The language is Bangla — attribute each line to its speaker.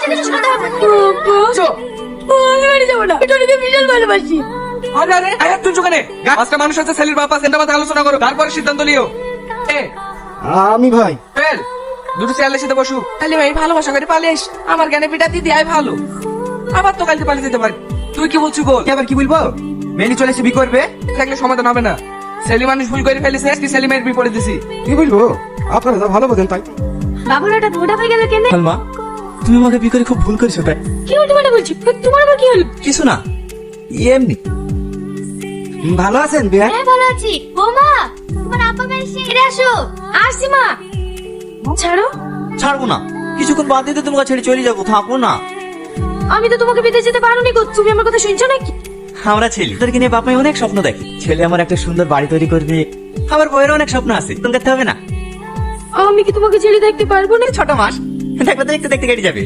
Speaker 1: কিছু শোনাতে হবে আমি বাড়ি যাবো না টনিকে বিশাল ভালোবাসি।
Speaker 2: আরে আরে আরে তুই চোখানে পাঁচটা মানুষ আছে ছেলের বাবা সেন্টা মাথা আলোচনা করো তারপরে সিদ্ধান্ত লিও।
Speaker 3: আমি ভাই
Speaker 2: ফেল দুটো চেয়ারের সাথে বসু। খালি ভাই ভালোবাসা করে পালিস আমার জ্ঞানে পিটা দিদি আয় ভালো আবার তো কালকে পালিয়ে যেতে পারি। তুই কি বলছিস বল।
Speaker 3: আবার কি বলবো? মেলি চলে এসে বি করবে,
Speaker 2: থাকলে সমাধান হবে না। ছেলে মানুষ ভুল করে ফেলেছে আজকে সেলিমের বিপরীত দিছি।
Speaker 3: কি বলবো? আপনারা যা ভালো বোঝেন তাই।
Speaker 1: বাবুর একটা ধোঁটা হয়ে গেল কেন?
Speaker 4: সালমা তুমি আমাকে বিয়ে করে খুব ভুল করেছো তাই।
Speaker 1: কি উল্টো পাল্টা বলছি? তোমার আবার কি হলো?
Speaker 4: কিছু না এমনি।
Speaker 3: ভালো আছেন বিয়া?
Speaker 1: হ্যাঁ ভালো আছি। বৌমা তোমার আপা এসে এরে আসো। আসছি মা। ছাড়ো।
Speaker 4: ছাড়বো না, কিছুক্ষণ বাদ দিতে তোমাকে ছেড়ে চলে যাবো, থাকবো না।
Speaker 1: আমি তো তোমাকে বিদেশ যেতে পারোনি গো, তুমি আমার কথা শুনছো নাকি?
Speaker 4: আমরা ছেলে তাদেরকে নিয়ে বাপাই অনেক স্বপ্ন দেখি, ছেলে আমার একটা সুন্দর বাড়ি তৈরি করবে, আমার বইয়ের অনেক স্বপ্ন আছে, তুমি দেখতে হবে না।
Speaker 1: আমি কি তোমাকে ছেড়ে দেখতে পারবো না?
Speaker 4: ছোট মাস দেখবে তো দেখতে দেখতে কেটে যাবে।